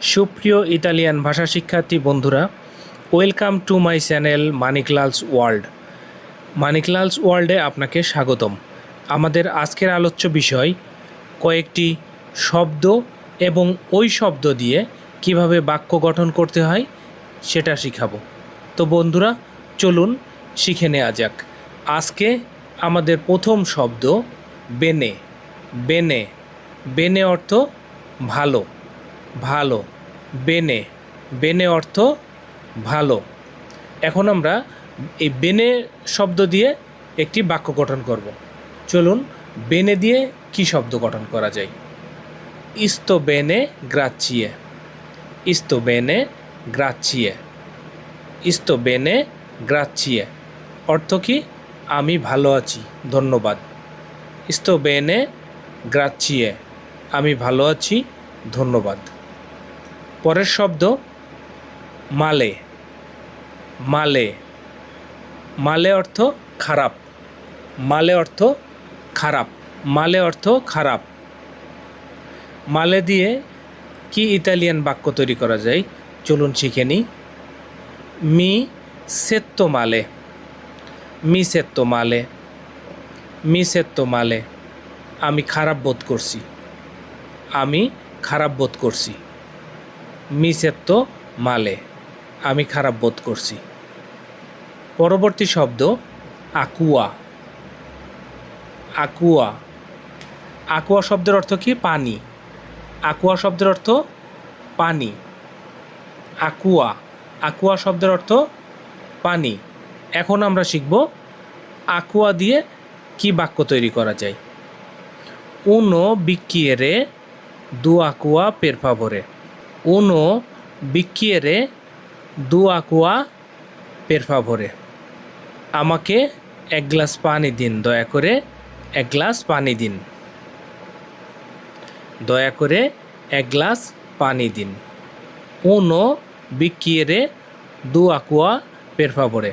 সুপ্রিয় ইতালিয়ান ভাষা শিক্ষার্থী বন্ধুরা, welcome to my channel Manikalals world. Manikalals ওয়ার্ল্ডে আপনাকে স্বাগতম। আমাদের আজকের আলোচ্য বিষয় কয়েকটি শব্দ এবং ওই শব্দ দিয়ে কিভাবে বাক্য গঠন করতে হয় সেটা শিখাবো। তো বন্ধুরা, চলুন শিখে নেওয়া যাক। আজকে আমাদের প্রথম শব্দ বেনে। বেনে বেনে অর্থ ভালো, ভালো। বেনে বেনে অর্থ ভালো। এখন আমরা এই বেনে শব্দ দিয়ে একটি বাক্য গঠন করব। চলুন বেনে দিয়ে কি শব্দ গঠন করা যায়। ইস্তো বেনে গ্রাচিয়ে, ইস্তো বেনে গ্রাচিয়ে, ইস্তো বেনে গ্রাচিয়ে অর্থ কি? আমি ভালো আছি, ধন্যবাদ। ইস্তো বেনে গ্রাচিয়ে, আমি ভালো আছি, ধন্যবাদ। পরের শব্দ মালে। মালে মালে অর্থ খারাপ, মালে অর্থ খারাপ, মালে অর্থ খারাপ। মালে দিয়ে কি ইতালিয়ান বাক্য তৈরি করা যায় চলুন শিখে নিই। মি সেত্তো মালে, মি সেত্তো মালে, মি সেত্তো মালে আমি খারাপ বোধ করছি, আমি খারাপ বোধ করছি। মি সেত্তো মালে আমি খারাপ বোধ করছি। পরবর্তী শব্দ আকুয়া। আকুয়া আকুয়া শব্দের অর্থ কি? পানি। আকুয়া শব্দের অর্থ পানি। আকুয়া আকুয়া শব্দের অর্থ পানি। এখন আমরা শিখব আকুয়া দিয়ে কি বাক্য তৈরি করা যায়। উনো বিক্কিয়েরে দু আকুয়া পের ফাভোরে, উনো বিক্কিয়েরে দু আকুয়া পের ফাভোরে আমাকে এক গ্লাস পানি দিন, দয়া করে এক গ্লাস পানি দিন, দয়া করে এক গ্লাস পানি দিন। উনো বিক্কিয়েরে দু আকুয়া পের ফাভোরে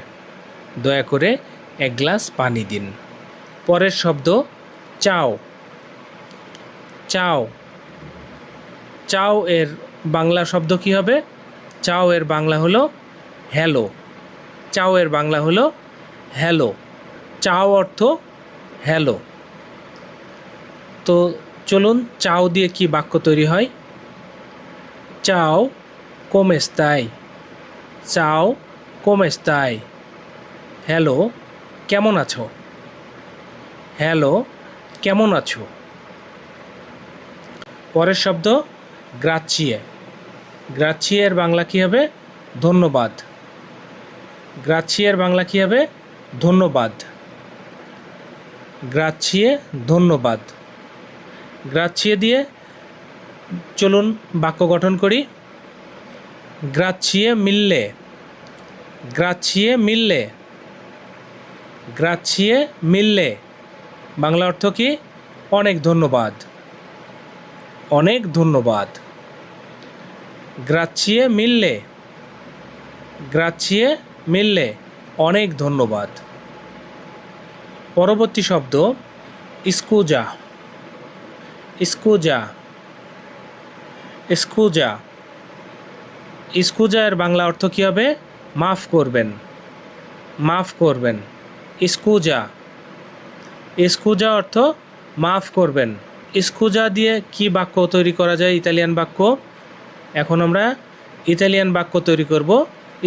দয়া করে এক গ্লাস পানি দিন। পরের শব্দ চাও। চাও চাও এর বাংলা শব্দ কি হবে? চাও এর বাংলা হলো হ্যালো। চাও এর বাংলা হলো হ্যালো। চাও অর্থ হ্যালো। তো চলুন চাও দিয়ে কি বাক্য তৈরি হয়। চাও come stai, চাও come stai, হ্যালো কেমন আছো, হ্যালো কেমন আছো। পরের শব্দ গ্রাচিয়ে। গ্রাচিয়ের বাংলা কী হবে? ধন্যবাদ। গ্রাচিয়ের বাংলা কী হবে? ধন্যবাদ। গ্রাচিয়ে ধন্যবাদ। গ্রাচিয়ে দিয়ে চলুন বাক্য গঠন করি। গ্রাচিয়ে মিললে, গ্রাচিয়ে মিললে, গ্রাচিয়ে মিললে বাংলা অর্থ কি? অনেক ধন্যবাদ, অনেক ধন্যবাদ। গ্রাচিয়ে মিললে, গ্রাচিয়ে মিললে অনেক ধন্যবাদ। পরবর্তী শব্দ স্কুজা। স্কুজা স্কুজা স্কুজা এর বাংলা অর্থ কী হবে? মাফ করবেন, মাফ করবেন। স্কুজা স্কুজা অর্থ মাফ করবেন। স্কুজা দিয়ে কি বাক্য তৈরি করা যায়? ইতালিয়ান বাক্য। এখন আমরা ইতালিয়ান বাক্য তৈরি করব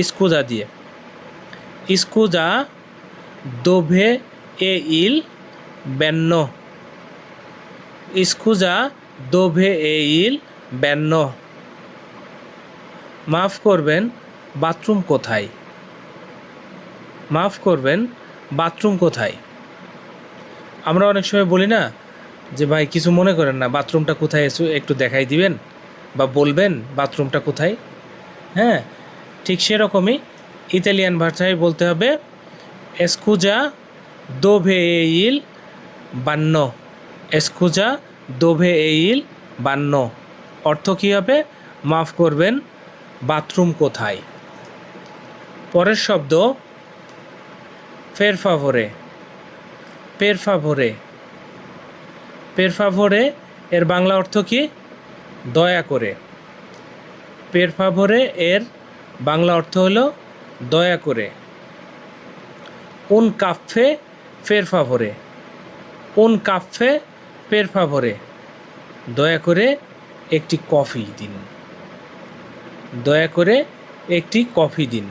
স্কুজা দিয়ে। স্কুজা দোভে এ ইল ব্যান্ন, স্কুজা দোভে এ ইল ব্যান্ন মাফ করবেন বাথরুম কোথায়, মাফ করবেন বাথরুম কোথায়। আমরা অনেক সময় বলি না যে ভাই কিছু মনে করেন না, বাথরুমটা কোথায় একটু দেখাই দিবেন বা বলবেন বাথরুমটা কোথায়। হ্যাঁ, ঠিক সেরকমই ইতালিয়ান ভাষায় বলতে হবে স্কুজা দোভে এ ইল বান্ন, স্কুজা দোভে এ ইল বান্ন অর্থ কী হবে? মাফ করবেন বাথরুম কোথায়। পরের শব্দ পের ফাভোরে। পের ফাভোরে পের ফাভোরে এর বাংলা অর্থ কি? দয়া করে। পের ফাভরে এর বাংলা অর্থ হলো দয়া করে। উন কাফে ফের ফাভরে, উন কাফে পের ফাভরে, দয়া করে একটি কফি দিন, দয়া করে একটি কফি দিন।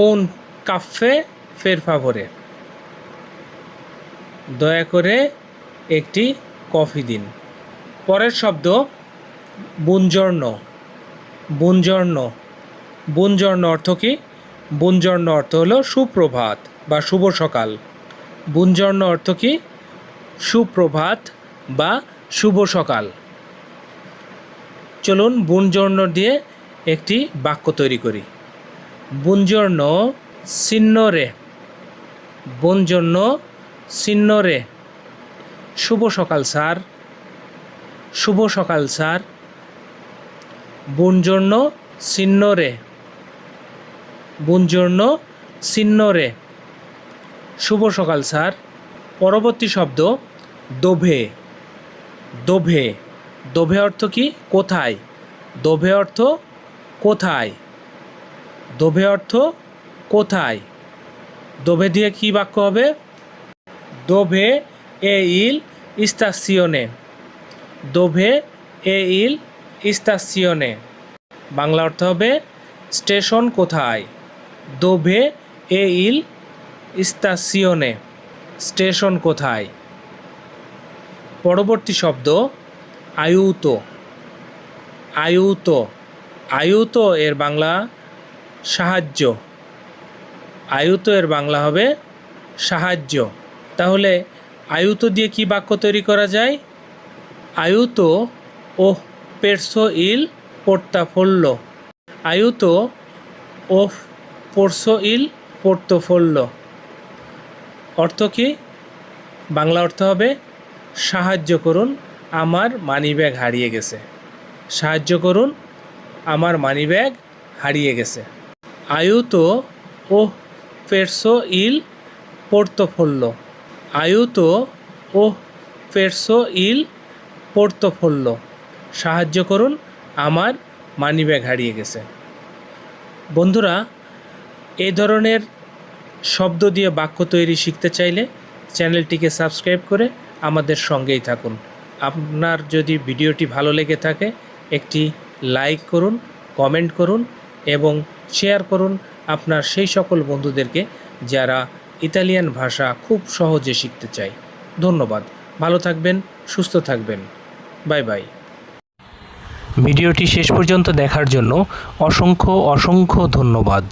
উন কাফে ফের ফাভরে, দয়া করে একটি কফি দিন। পরের শব্দ বুনজর্ণ। বুনজর্ণ, বুনজর্ণ অর্থ কি? বুনজর্ণ অর্থ হলো সুপ্রভাত বা শুভ সকাল। বুনজর্ণ অর্থ কি? সুপ্রভাত বা শুভ সকাল। চলুন বুনজর্ণ দিয়ে একটি বাক্য তৈরি করি। বুনজর্ণ সিন্নরে, বুনজর্ণ সিন্নরে, শুভ সকাল স্যার, শুভ সকাল স্যার। বুনজর্ণ সিন্নরে, বুনজর্ণ সিন্নরে, শুভ সকাল স্যার। পরবর্তী শব্দ দোভে। দোভে, দোভে অর্থ কি? কোথায়। দোভে অর্থ কোথায়, দোভে অর্থ কোথায়। দোভে দিয়ে কি বাক্য হবে? দোভে এ ইল স্তাসিওনে, দোভে এ ইল স্তাসিওনে, বাংলা অর্থ হবে স্টেশন কোথায়। দোভে এ ইল স্তাসিওনে, স্টেশন কোথায়। পরবর্তী শব্দ আয়ুতো। আয়ুতো, আয়ুতো এর বাংলা সাহায্য। আয়ুতো এর বাংলা হবে সাহায্য। তাহলে আয়ুতো দিয়ে কি বাক্য তৈরি করা যায়? আয়ুতো ও পেরসো ইল পোর্তাফোল্লো, আয়ুতো ও পোরসো ইল পোর্তাফোল্লো, অর্থ কি? বাংলা অর্থ হবে সাহায্য করুন, আমার মানিব্যাগ হারিয়ে গেছে। সাহায্য করুন, আমার মানিব্যাগ হারিয়ে গেছে। আয়ুতো ও পেরসো ইল পোর্তাফোল্লো, আয়ুতো ও পেরসো ইল পোর্তাফোল্লো, সাহায্য করুন, আমার মানিব্যাগ হারিয়ে গেছে। বন্ধুরা, এই ধরনের শব্দ দিয়ে বাক্য তৈরি শিখতে চাইলে চ্যানেলটিকে সাবস্ক্রাইব করে আমাদের সঙ্গেই থাকুন। আপনার যদি ভিডিওটি ভালো লেগে থাকে একটি লাইক করুন, কমেন্ট করুন এবং শেয়ার করুন আপনার সেই সকল বন্ধুদেরকে যারা ইতালিয়ান ভাষা খুব সহজে শিখতে চায়। ধন্যবাদ, ভালো থাকবেন, সুস্থ থাকবেন। Bye bye. ভিডিওটি শেষ পর্যন্ত দেখার জন্য অসংখ্য অসংখ্য ধন্যবাদ।